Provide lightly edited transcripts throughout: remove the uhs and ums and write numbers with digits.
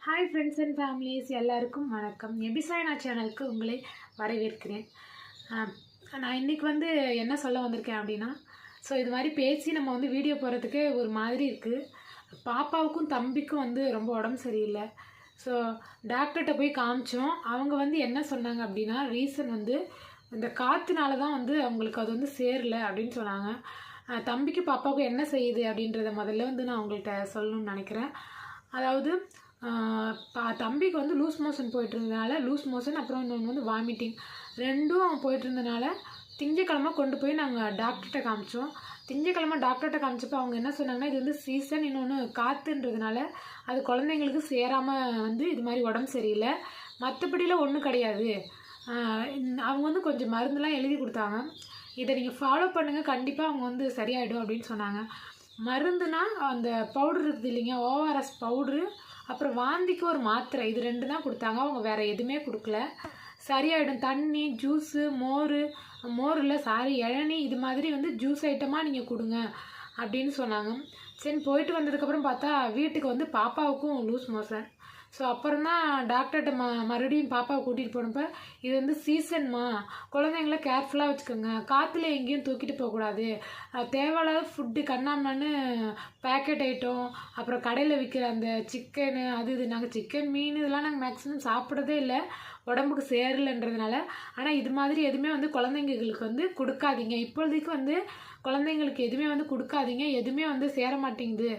Hi friends and families, எல்லாருக்கும் வணக்கம். எபிசாயனா சேனலுக்கு உங்களை வரவேற்கிறேன். நான் இன்றைக்கி என்ன சொல்ல வந்திருக்கேன் அப்படின்னா, இது மாதிரி பேசி நம்ம வீடியோ போடுறதுக்கு ஒரு மாதிரி இருக்குது. பாப்பாவுக்கும் தம்பிக்கும் ரொம்ப உடம்பு சரியில்லை. டாக்டர்கிட்ட போய் காமிச்சோம். அவங்க என்ன சொன்னாங்க அப்படின்னா, ரீசன் இந்த காற்றுனால தான் அவங்களுக்கு அது சேரலை அப்படின்னு சொன்னாங்க. தம்பிக்கு பாப்பாவுக்கும் என்ன செய்யுது அப்படின்றத முதல்ல நான் அவங்கள்ட்ட சொல்லணும்னு நினைக்கிறேன். அதாவது தம்பிக்கு லூஸ் மோஷன் போயிட்டு இருந்ததுனால லூஸ் மோஷன், அப்புறம் இன்னொன்று வாமிட்டிங், ரெண்டும் போயிட்டு இருந்ததுனால திங்கக்கிழமை கொண்டு போய் நாங்கள் டாக்டர்கிட்ட காமிச்சோம். திங்கக்கிழமை டாக்டர்கிட்ட காமிச்சப்போ அவங்க என்ன சொன்னாங்கன்னா, இது சீசன், இன்னொன்று காற்றுன்றதுனால அது குழந்தைங்களுக்கு சேராமல் இது மாதிரி உடம்பு சரியில்லை, மற்றபடியில் ஒன்றும் கிடையாது. அவங்க கொஞ்சம் மருந்துலாம் எழுதி கொடுத்தாங்க. இதை நீங்கள் ஃபாலோ பண்ணுங்கள், கண்டிப்பாக அவங்க சரியாயிடும் அப்படின்னு சொன்னாங்க. மருந்துனா அந்த பவுட்ரு இருக்குது இல்லைங்க, ஓஆர்எஸ் பவுட்ரு, அப்புறம் வாந்திக்கு ஒரு மாத்திரை, இது ரெண்டு தான் கொடுத்தாங்க. அவங்க வேறு எதுவுமே கொடுக்கல. சரியாயிடும். தண்ணி, ஜூஸு, இளநீ, இது மாதிரி ஜூஸ் ஐட்டமாக நீங்கள் கொடுங்க அப்படின்னு சொன்னாங்க. சரி, போயிட்டு வந்ததுக்கப்புறம் பார்த்தா வீட்டுக்கு பாப்பாவுக்கும் லூஸ் மோஷன். அப்புறம் தான் டாக்டர்கிட்ட மறுபடியும் பாப்பாவை கூட்டிகிட்டு போனப்போ, இது சீசன்மா, குழந்தைங்கள கேர்ஃபுல்லாக வச்சுக்கோங்க, காற்றுல எங்கேயும் தூக்கிட்டு போகக்கூடாது, தேவையில்லாத ஃபுட்டு கண்ணாமண்ணு பேக்கெட் ஐட்டம், அப்புறம் கடையில் விற்கிற அந்த சிக்கனு இது நாங்கள் சிக்கன், மீன் இதெல்லாம் நாங்கள் மேக்ஸிமம் சாப்பிட்றதே இல்லை, உடம்புக்கு சேரலைன்றதுனால. ஆனால் இது மாதிரி எதுவுமே குழந்தைங்களுக்கு கொடுக்காதீங்க. இப்போதைக்கு குழந்தைங்களுக்கு எதுவுமே கொடுக்காதீங்க, எதுவுமே சேர மாட்டேங்குது.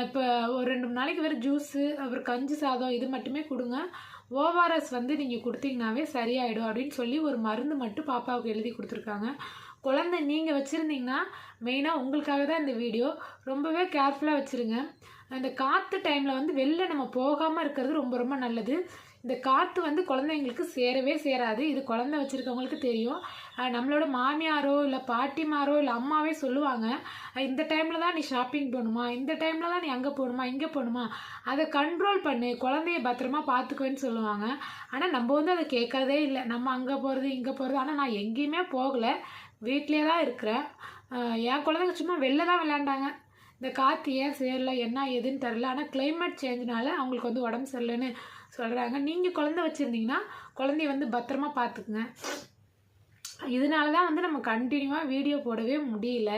இப்போ ஒரு 2-3 நாளைக்கு வேறு ஜூஸு, அப்புறம் கஞ்சி சாதம் இது மட்டுமே கொடுங்க. ஓஆர்எஸ் நீங்கள் கொடுத்தீங்கன்னாவே சரியாயிடும் அப்படின்னு சொல்லி ஒரு மருந்து மட்டும் பாப்பாவுக்கு எழுதி கொடுத்துருக்காங்க. குழந்தை நீங்கள் வச்சுருந்தீங்கன்னா, மெயினாக உங்களுக்காக தான் இந்த வீடியோ, ரொம்பவே கேர்ஃபுல்லாக வச்சுருங்க. இந்த காற்று டைமில் வெளில நம்ம போகாமல் இருக்கிறது ரொம்ப ரொம்ப நல்லது. இந்த காற்று குழந்தைங்களுக்கு சேரவே சேராது. இது குழந்தை வச்சுருக்கவங்களுக்கு தெரியும். நம்மளோட மாமியாரோ இல்லை பாட்டிமாரோ இல்லை அம்மாவே சொல்லுவாங்க, இந்த டைமில் தான் நீ ஷாப்பிங் போகணுமா, இந்த டைமில் தான் நீ அங்கே போகணுமா, இங்கே போகணுமா, அதை கண்ட்ரோல் பண்ணு, குழந்தைய பத்திரமா பார்த்துக்குவேன்னு சொல்லுவாங்க. ஆனால் நம்ம அதை கேட்கறதே இல்லை. நம்ம அங்கே போகிறது இங்கே போகிறது. ஆனால் நான் எங்கேயுமே போகலை, வீட்டிலே தான் இருக்கிறேன். என் குழந்தைங்க சும்மா வெளில தான் விளையாண்டாங்க. இந்த காற்று ஏன் சேரலை என்ன ஏதுன்னு தெரில. ஆனால் கிளைமேட் சேஞ்சினால அவங்களுக்கு உடம்பு சரியில்லைன்னு சொல்கிறாங்க. நீங்கள் குழந்தை வச்சுருந்தீங்கன்னா குழந்தைய பத்திரமா பார்த்துக்குங்க. இதனால தான் நம்ம கண்டினியூவாக வீடியோ போடவே முடியல.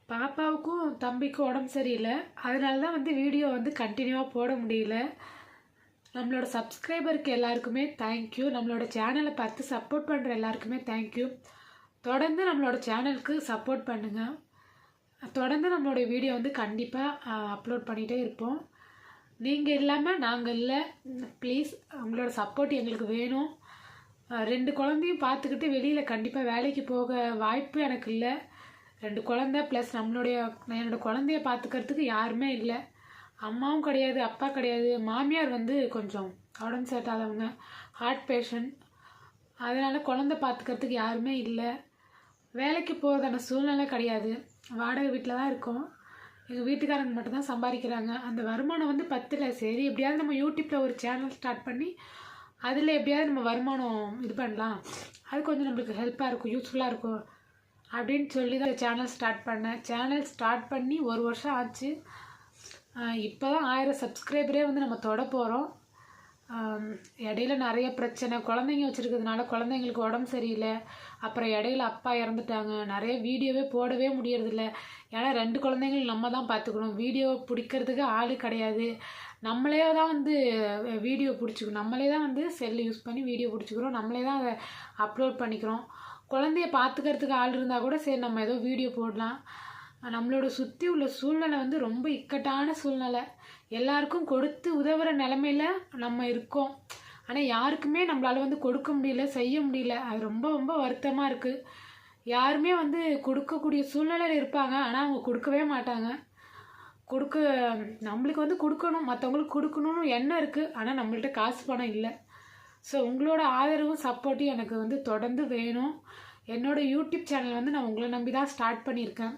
பாப்பாவுக்கும் தம்பிக்கும் உடம்பு சரியில்லை, அதனால தான் வீடியோ கண்டினியூவாக போட முடியல. நம்மளோட சப்ஸ்கிரைபருக்கு எல்லாருக்குமே தேங்க்யூ. நம்மளோட சேனலை பார்த்து சப்போர்ட் பண்ணுற எல்லாருக்குமே தேங்க்யூ. தொடர்ந்து நம்மளோட சேனலுக்கு சப்போர்ட் பண்ணுங்கள். தொடர்ந்து நம்மளோட வீடியோ கண்டிப்பாக அப்லோட் பண்ணிகிட்டே இருப்போம். நீங்கள் இல்லாமல் நாங்கள் இல்லை. ப்ளீஸ் உங்களோட சப்போர்ட் எங்களுக்கு வேணும். 2 குழந்தையும் பார்த்துக்கிட்டு வெளியில் கண்டிப்பாக வேலைக்கு போக வாய்ப்பு எனக்கு இல்லை. 2 குழந்தை ப்ளஸ் என்னோட குழந்தைய பார்த்துக்கிறதுக்கு யாருமே இல்லை. அம்மாவும் கிடையாது, அப்பா கிடையாது. மாமியார் கொஞ்சம் உடம்பு சரியில்லாதவங்க, ஹார்ட் பேஷண்ட், அதனால் குழந்தை பார்த்துக்கிறதுக்கு யாருமே இல்லை. வேலைக்கு போகிறதான சூழ்நிலை கிடையாது. வாடகை வீட்டில் தான் இருக்கோம். எங்கள் வீட்டுக்காரங்க மட்டும்தான் சம்பாதிக்கிறாங்க. அந்த வருமானம் பத்தலை. சரி, எப்படியாவது நம்ம யூடியூப்பில் ஒரு சேனல் ஸ்டார்ட் பண்ணி அதில் எப்படியாவது நம்ம வருமானம் இது பண்ணலாம், அது கொஞ்சம் நம்மளுக்கு ஹெல்ப்பாக இருக்கும், யூஸ்ஃபுல்லாக இருக்கும் அப்படின்னு சொல்லி தான் சேனல் ஸ்டார்ட் பண்ணேன். சேனல் ஸ்டார்ட் பண்ணி 1 வருஷம் ஆச்சு. இப்போ தான் 1000 சப்ஸ்கிரைபரே நம்ம தொட போகிறோம். இடையில நிறைய பிரச்சனை, குழந்தைங்க வச்சுருக்கிறதுனால குழந்தைங்களுக்கு உடம்பு சரியில்லை, அப்புறம் இடையில அப்பா இறந்துட்டாங்க, நிறைய வீடியோவே போடவே முடியறதில்ல. ஏன்னா 2 குழந்தைங்களும் நம்ம தான் பார்த்துக்கணும், வீடியோ பிடிக்கிறதுக்கு ஆள் கிடையாது. நம்மளே தான் வீடியோ பிடிச்சிக்கணும், நம்மளே தான் செல் யூஸ் பண்ணி வீடியோ பிடிச்சிக்கிறோம், நம்மளே தான் அதை அப்லோட் பண்ணிக்கிறோம். குழந்தைய பார்த்துக்கிறதுக்கு ஆள் இருந்தால் கூட சரி நம்ம ஏதோ வீடியோ போடலாம். நம்மளோட சுற்றி உள்ள சூழ்நிலை ரொம்ப இக்கட்டான சூழ்நிலை. எல்லாருக்கும் கொடுத்து உதவுற நிலமையில நம்ம இருக்கோம். ஆனால் யாருக்குமே நம்மளால் கொடுக்க முடியல, செய்ய முடியல. அது ரொம்ப ரொம்ப வருத்தமாக இருக்குது. யாருமே கொடுக்கக்கூடிய சூழ்நிலையில் இருப்பாங்க, ஆனால் அவங்க கொடுக்கவே மாட்டாங்க. நம்மளுக்கு கொடுக்கணும், மற்றவங்களுக்கு கொடுக்கணும்னு எண்ணம் இருக்குது, ஆனால் நம்மள்கிட்ட காசு பணம் இல்லை. உங்களோட ஆதரவும் சப்போர்ட்டும் எனக்கு தொடர்ந்து வேணும். என்னோடய யூடியூப் சேனல் நான் உங்களை நம்பி தான் ஸ்டார்ட் பண்ணியிருக்கேன்.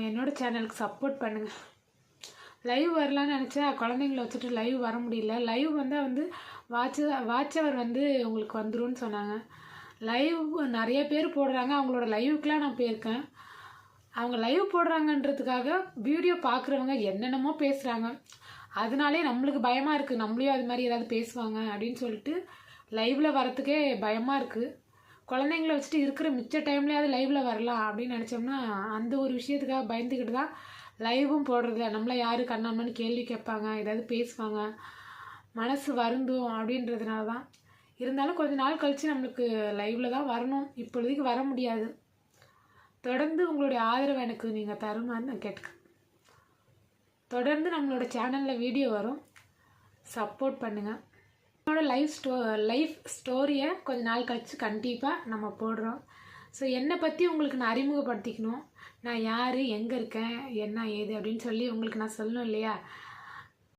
என்னோட சேனலுக்கு சப்போர்ட் பண்ணுங்கள். லைவ் வரலான்னு நினச்சா குழந்தைங்கள வச்சுட்டு லைவ் வர முடியல. லைவ் வந்தால் வாட்ச் அவர் உங்களுக்கு வந்துரும்னு சொன்னாங்க. லைவ் நிறைய பேர் போடுறாங்க, அவங்களோட லைவுக்கெலாம் நான் போயிருக்கேன். அவங்க லைவ் போடுறாங்கன்றதுக்காக வீடியோ பார்க்குறவங்க என்னென்னமோ பேசுகிறாங்க. அதனாலே நம்மளுக்கு பயமாக இருக்குது, நம்மளையும் அது மாதிரி ஏதாவது பேசுவாங்க அப்படின்னு சொல்லிட்டு லைவில் வரத்துக்கே பயமாக இருக்குது. குழந்தைங்கள வச்சுட்டு இருக்கிற மிச்ச டைம்லேயாவது லைவில் வரலாம் அப்படின்னு நினச்சோம்னா அந்த ஒரு விஷயத்துக்காக பயந்துக்கிட்டு தான் லைவும் போடுறதில்ல. நம்மளை யார் கண்ணாமன்னு கேள்வி கேட்பாங்க, ஏதாவது பேசுவாங்க, மனசு வருந்தும் அப்படின்றதுனால தான். இருந்தாலும் கொஞ்ச நாள் கழித்து நம்மளுக்கு லைவில் தான் வரணும், இப்பொழுதுக்கு வர முடியாது. தொடர்ந்து உங்களுடைய ஆதரவு எனக்கு நீங்கள் தருமான்னு நான் கேட்டுக்கிறேன். தொடர்ந்து நம்மளோட சேனலில் வீடியோ வரும், சப்போர்ட் பண்ணுங்கள். என்னோட லைஃப் ஸ்டோரியை கொஞ்ச நாள் கழித்து கண்டிப்பாக நம்ம போடுறோம். ஸோ என்னை பற்றி உங்களுக்கு நான் அறிமுகப்படுத்திக்கணும், நான் யார், எங்கே இருக்கேன், என்ன ஏது அப்படின்னு சொல்லி உங்களுக்கு நான் சொல்லணும் இல்லையா?